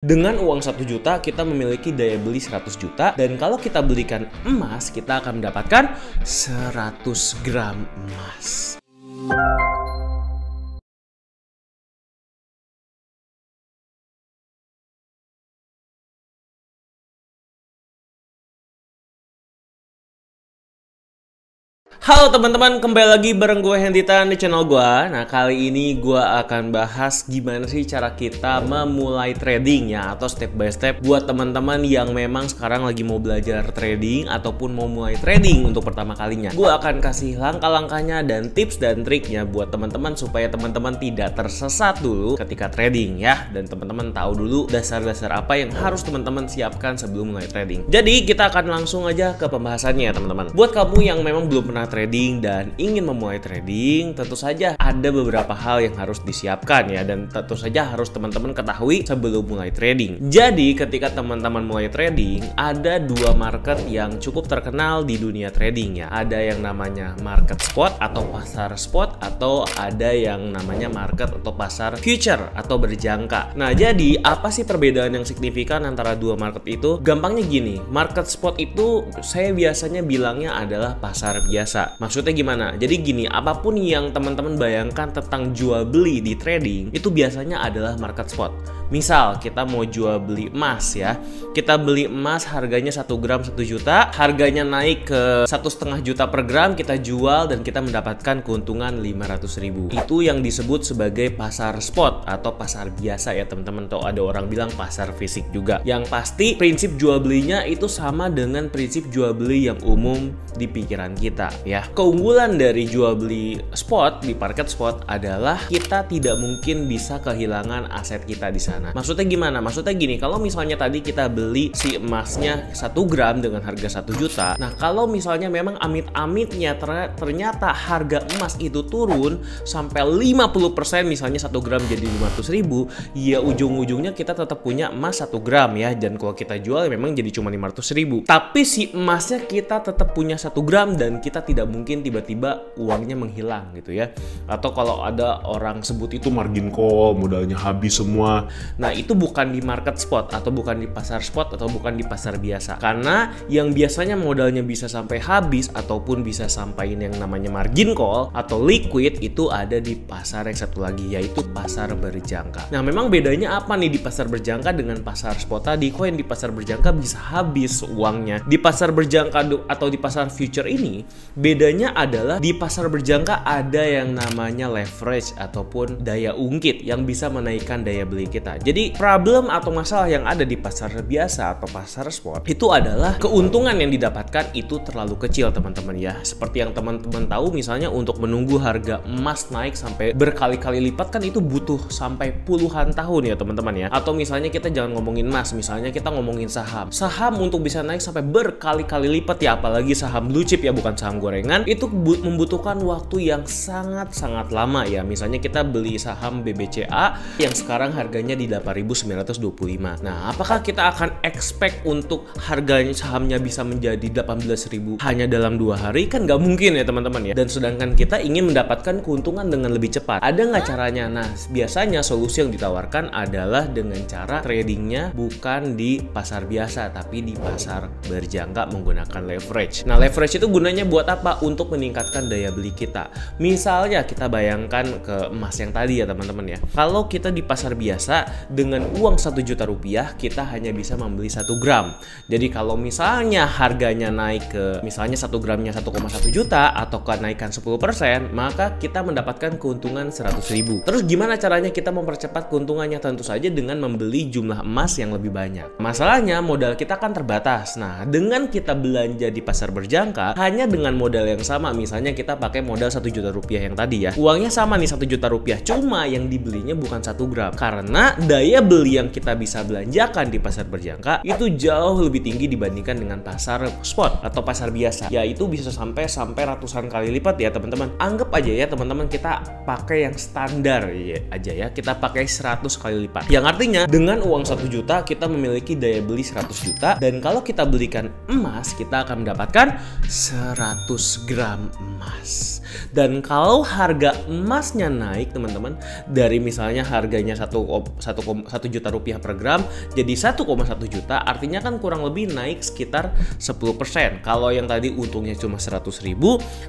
Dengan uang 1 juta, kita memiliki daya beli 100 juta. Dan kalau kita belikan emas, kita akan mendapatkan 100 gram emas. Halo teman-teman, kembali lagi bareng gue Henditan di channel gue. Nah, kali ini gue akan bahas gimana sih cara kita memulai trading ya, atau step by step buat teman-teman yang memang sekarang lagi mau belajar trading ataupun mau mulai trading untuk pertama kalinya. Gue akan kasih langkah-langkahnya dan tips dan triknya buat teman-teman supaya teman-teman tidak tersesat dulu ketika trading ya, dan teman-teman tahu dulu dasar-dasar apa yang harus teman-teman siapkan sebelum mulai trading. Jadi kita akan langsung aja ke pembahasannya ya teman-teman. Buat kamu yang memang belum pernah trading dan ingin memulai trading, tentu saja ada beberapa hal yang harus disiapkan ya, dan tentu saja harus teman-teman ketahui sebelum mulai trading. Jadi ketika teman-teman mulai trading, ada dua market yang cukup terkenal di dunia trading ya. Ada yang namanya market spot atau pasar spot, atau ada yang namanya market atau pasar future atau berjangka. Nah, jadi apa sih perbedaan yang signifikan antara dua market itu? Gampangnya gini, market spot itu saya biasanya bilangnya adalah pasar biasa. Maksudnya gimana? Jadi gini, apapun yang teman-teman bayangkan tentang jual beli di trading itu biasanya adalah market spot. Misal kita mau jual beli emas ya, kita beli emas harganya 1 gram 1 juta, harganya naik ke 1,5 juta per gram, kita jual dan kita mendapatkan keuntungan 500.000. Itu yang disebut sebagai pasar spot atau pasar biasa ya teman-teman. Atau ada orang bilang pasar fisik juga. Yang pasti prinsip jual belinya itu sama dengan prinsip jual beli yang umum di pikiran kita ya. Keunggulan dari jual beli spot di market spot adalah kita tidak mungkin bisa kehilangan aset kita di sana. Maksudnya gimana? Maksudnya gini, kalau misalnya tadi kita beli si emasnya 1 gram dengan harga 1 juta. Nah, kalau misalnya memang amit-amitnya ternyata harga emas itu turun sampai 50%, misalnya 1 gram jadi 500.000, ya ujung-ujungnya kita tetap punya emas 1 gram ya. Dan kalau kita jual memang jadi cuma 500.000. Tapi si emasnya kita tetap punya 1 gram dan kita tidak mungkin tiba-tiba uangnya menghilang gitu ya. Atau kalau ada orang sebut itu margin call, modalnya habis semua. Nah, itu bukan di market spot atau bukan di pasar spot atau bukan di pasar biasa. Karena yang biasanya modalnya bisa sampai habis ataupun bisa sampaiin yang namanya margin call atau liquid itu ada di pasar yang satu lagi, yaitu pasar berjangka. Nah, memang bedanya apa nih di pasar berjangka dengan pasar spot tadi? Kok yang di pasar berjangka bisa habis uangnya? Di pasar berjangka atau di pasar future ini, bedanya adalah di pasar berjangka ada yang namanya leverage ataupun daya ungkit yang bisa menaikkan daya beli kita. Jadi problem atau masalah yang ada di pasar biasa atau pasar spot itu adalah keuntungan yang didapatkan itu terlalu kecil teman-teman ya. Seperti yang teman-teman tahu, misalnya untuk menunggu harga emas naik sampai berkali-kali lipat kan itu butuh sampai puluhan tahun ya teman-teman ya. Atau misalnya kita jangan ngomongin emas, misalnya kita ngomongin saham. Saham untuk bisa naik sampai berkali-kali lipat ya, apalagi saham blue chip ya, bukan saham gorengan, itu membutuhkan waktu yang sangat-sangat lama ya. Misalnya kita beli saham BBCA yang sekarang harganya di 8.925. Nah, apakah kita akan expect untuk harganya sahamnya bisa menjadi 18.000 hanya dalam 2 hari? Kan nggak mungkin ya teman-teman ya. Dan sedangkan kita ingin mendapatkan keuntungan dengan lebih cepat. Ada nggak caranya? Nah, biasanya solusi yang ditawarkan adalah dengan cara tradingnya bukan di pasar biasa tapi di pasar berjangka menggunakan leverage. Nah, leverage itu gunanya buat apa? Untuk meningkatkan daya beli kita. Misalnya kita bayangkan ke emas yang tadi ya teman-teman ya. Kalau kita di pasar biasa dengan uang 1 juta rupiah kita hanya bisa membeli 1 gram. Jadi kalau misalnya harganya naik ke misalnya 1 gramnya 1,1 juta atau kenaikan 10%, maka kita mendapatkan keuntungan 100.000. Terus gimana caranya kita mempercepat keuntungannya? Tentu saja dengan membeli jumlah emas yang lebih banyak. Masalahnya modal kita kan terbatas. Nah, dengan kita belanja di pasar berjangka hanya dengan modal yang sama, misalnya kita pakai modal 1 juta rupiah yang tadi ya, uangnya sama nih 1 juta rupiah, cuma yang dibelinya bukan 1 gram. Karena daya beli yang kita bisa belanjakan di pasar berjangka itu jauh lebih tinggi dibandingkan dengan pasar spot atau pasar biasa. Ya, itu bisa sampai ratusan kali lipat ya teman-teman. Anggap aja ya teman-teman, kita pakai yang standar ya aja ya, kita pakai 100 kali lipat. Yang artinya dengan uang 1 juta kita memiliki daya beli 100 juta, dan kalau kita belikan emas kita akan mendapatkan 100 gram emas. Dan kalau harga emasnya naik teman-teman, dari misalnya harganya 1 1 juta rupiah per gram jadi 1,1 juta, artinya kan kurang lebih naik sekitar 10%. Kalau yang tadi untungnya cuma 100.000,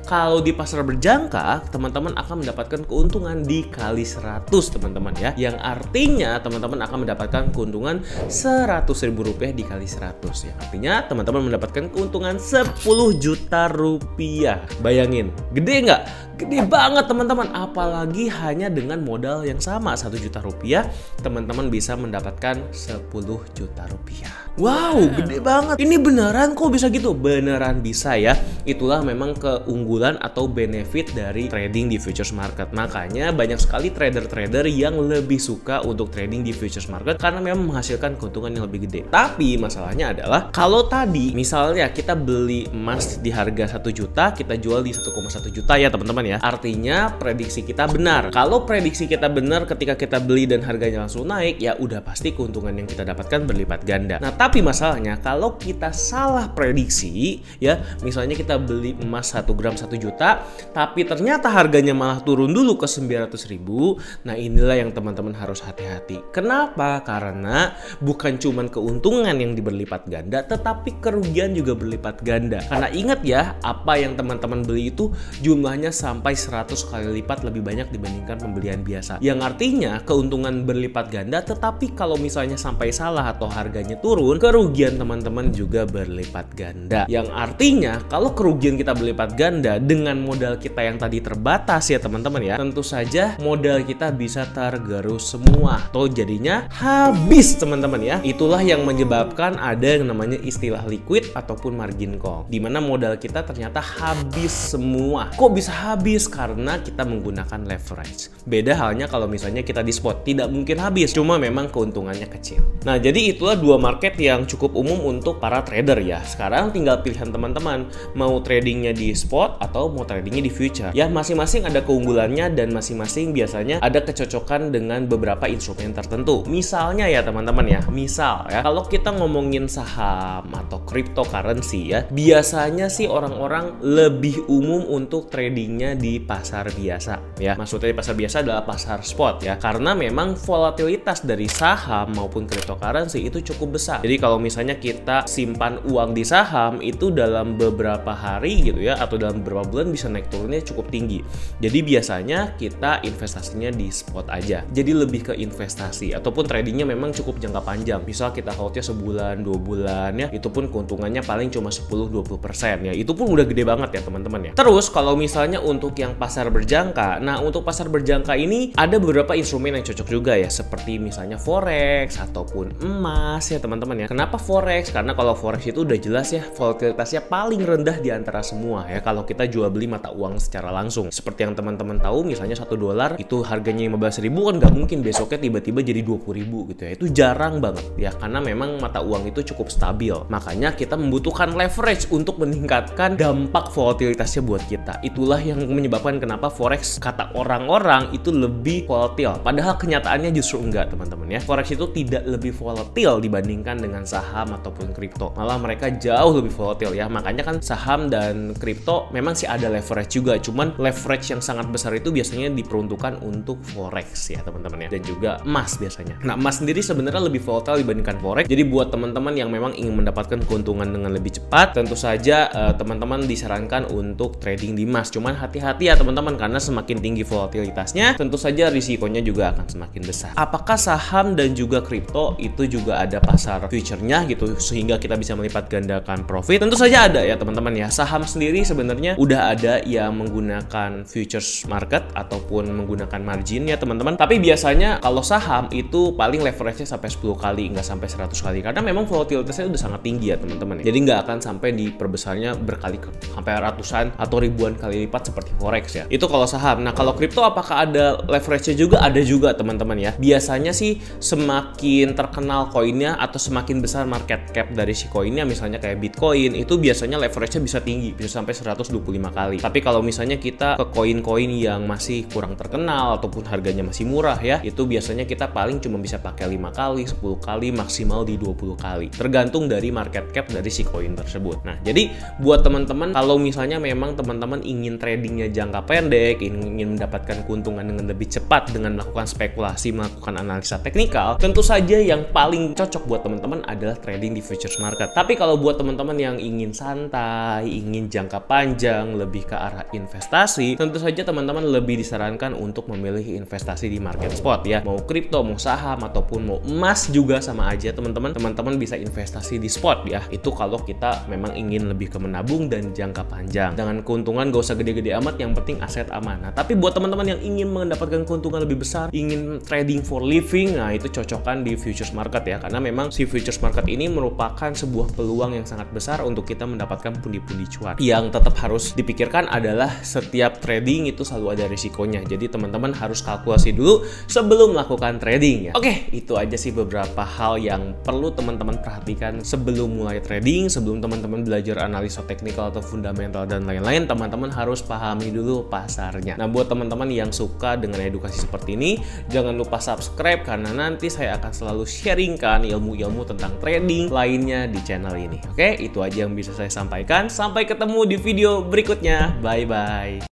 kalau di pasar berjangka teman-teman akan mendapatkan keuntungan dikali 100 teman-teman ya, yang artinya teman-teman akan mendapatkan keuntungan 100.000 rupiah dikali 100 ya, artinya teman-teman mendapatkan keuntungan 10 juta rupiah. Bayangin, gede nggak? Gede banget teman-teman, apalagi hanya dengan modal yang sama 1 juta rupiah teman-teman bisa mendapatkan 10 juta rupiah. Wow, gede banget. Ini beneran kok bisa gitu? Beneran bisa ya. Itulah memang keunggulan atau benefit dari trading di futures market. Makanya banyak sekali trader-trader yang lebih suka untuk trading di futures market karena memang menghasilkan keuntungan yang lebih gede. Tapi masalahnya adalah kalau tadi misalnya kita beli emas di harga 1 juta, kita jual di 1,1 juta ya teman-teman ya. Artinya prediksi kita benar. Kalau prediksi kita benar ketika kita beli dan harganya langsung naik, ya udah pasti keuntungan yang kita dapatkan berlipat ganda. Nah, tapi masalahnya kalau kita salah prediksi ya, misalnya kita beli emas 1 gram 1 juta, tapi ternyata harganya malah turun dulu ke 900.000. Nah, inilah yang teman-teman harus hati-hati. Kenapa? Karena bukan cuman keuntungan yang berlipat ganda, tetapi kerugian juga berlipat ganda. Karena ingat ya, apa yang teman-teman beli itu jumlahnya sampai 100 kali lipat lebih banyak dibandingkan pembelian biasa. Yang artinya keuntungan berlipat ganda, tetapi kalau misalnya sampai salah atau harganya turun, kerugian teman-teman juga berlipat ganda. Yang artinya kalau kerugian kita berlipat ganda dengan modal kita yang tadi terbatas ya teman-teman ya, tentu saja modal kita bisa tergerus semua atau jadinya habis teman-teman ya. Itulah yang menyebabkan ada yang namanya istilah liquid ataupun margin call, dimana modal kita ternyata habis semua. Kok bisa habis? Karena kita menggunakan leverage. Beda halnya kalau misalnya kita di spot, tidak mungkin habis, cuma memang keuntungannya kecil. Nah, jadi itulah dua market yang cukup umum untuk para trader ya. Sekarang tinggal pilihan teman-teman, mau tradingnya di spot atau mau tradingnya di future. Ya, masing-masing ada keunggulannya dan masing-masing biasanya ada kecocokan dengan beberapa instrumen tertentu. Misalnya ya teman-teman ya, misal ya, kalau kita ngomongin saham atau cryptocurrency ya, biasanya sih orang-orang lebih umum untuk tradingnya di pasar biasa ya. Maksudnya di pasar biasa adalah pasar spot ya, karena memang volatilitas dari saham maupun cryptocurrency itu cukup besar. Jadi kalau misalnya kita simpan uang di saham itu dalam beberapa hari gitu ya, atau dalam beberapa bulan bisa naik turunnya cukup tinggi. Jadi biasanya kita investasinya di spot aja. Jadi lebih ke investasi ataupun tradingnya memang cukup jangka panjang. Misal kita holdnya sebulan, 2 bulan ya, itu pun keuntungannya paling cuma 10-20% ya. Itu pun udah gede banget ya teman-teman ya. Terus kalau misalnya untuk yang pasar berjangka, nah untuk pasar berjangka ini ada beberapa instrumen yang cocok juga ya, seperti misalnya forex ataupun emas ya teman-teman ya. Kenapa forex? Karena kalau forex itu udah jelas ya, volatilitasnya paling rendah di antara semua ya kalau kita jual beli mata uang secara langsung. Seperti yang teman-teman tahu, misalnya $1 itu harganya 15.000 kan nggak mungkin besoknya tiba-tiba jadi 20.000 gitu ya. Itu jarang banget ya, karena memang mata uang itu cukup stabil. Makanya kita membutuhkan leverage untuk meningkatkan dampak volatilitasnya buat kita. Itulah yang menyebabkan kenapa forex kata orang-orang itu lebih volatil. Padahal kenyataannya justru enggak teman-teman ya. Forex itu tidak lebih volatil dibandingkan dengan saham ataupun kripto. Malah mereka jauh lebih volatil ya. Makanya kan saham dan kripto memang sih ada leverage juga. Cuman leverage yang sangat besar itu biasanya diperuntukkan untuk forex ya teman-teman ya. Dan juga emas biasanya. Nah, emas sendiri sebenarnya lebih volatile dibandingkan forex. Jadi buat teman-teman yang memang ingin mendapatkan keuntungan dengan lebih cepat, tentu saja teman-teman disarankan untuk trading di emas. Cuman hati-hati ya teman-teman, karena semakin tinggi volatilitasnya, tentu saja risikonya juga akan semakin besar. Apakah saham dan juga kripto itu juga ada pasar future-nya gitu sehingga kita bisa melipat gandakan profit? Tentu saja ada ya teman-teman ya. Saham sendiri sebenarnya udah ada yang menggunakan futures market ataupun menggunakan margin ya teman-teman. Tapi biasanya kalau saham itu paling leverage-nya sampai 10 kali, nggak sampai 100 kali, karena memang volatilitasnya udah sangat tinggi ya teman-teman ya. Jadi nggak akan sampai diperbesarnya berkali sampai ratusan atau ribuan kali lipat seperti forex ya. Itu kalau saham. Nah, kalau kripto apakah ada leverage-nya juga? Ada juga teman-teman ya. Biasanya sih semakin terkenal koinnya atau semakin besar market cap dari si koinnya, misalnya kayak Bitcoin, itu biasanya leverage-nya bisa tinggi, bisa sampai 125 kali. Tapi kalau misalnya kita ke koin-koin yang masih kurang terkenal ataupun harganya masih murah ya, itu biasanya kita paling cuma bisa pakai 5 kali, 10 kali, maksimal di 20 kali. Tergantung dari market cap dari si koin tersebut. Nah, jadi buat teman-teman kalau misalnya memang teman-teman ingin tradingnya tradingnya jangka pendek, ingin mendapatkan keuntungan dengan lebih cepat dengan melakukan spekulasi, melakukan analisa teknikal, tentu saja yang paling cocok buat teman-teman adalah trading di futures market. Tapi kalau buat teman-teman yang ingin santai, ingin jangka panjang, lebih ke arah investasi, tentu saja teman-teman lebih disarankan untuk memilih investasi di market spot ya. Mau kripto, mau saham, ataupun mau emas juga sama aja teman-teman. Teman-teman bisa investasi di spot ya. Itu kalau kita memang ingin lebih ke menabung dan jangka panjang. Dengan keuntungan gak usah gede-gede amat, yang penting aset aman. Nah, tapi buat teman-teman yang ingin mendapatkan keuntungan lebih besar, ingin trading for living, nah itu cocokkan di futures market ya. Karena memang si futures market ini merupakan sebuah peluang yang sangat besar untuk kita mendapatkan pundi-pundi cuan. Yang tetap harus dipikirkan adalah setiap trading itu selalu ada risikonya. Jadi teman-teman harus kalkulasi dulu sebelum melakukan trading ya. Oke, itu aja sih beberapa hal yang perlu teman-teman perhatikan sebelum mulai trading, sebelum teman-teman belajar analisa teknikal atau fundamental dan lain-lain. Teman-teman harus pahami dulu pasarnya. Nah, buat teman-teman yang suka dengan edukasi seperti ini, jangan lupa subscribe karena nanti saya akan selalu sharingkan ilmu-ilmu tentang trading lainnya di channel ini. Oke, itu aja yang bisa saya sampaikan. Sampai ketemu di video berikutnya. Bye-bye.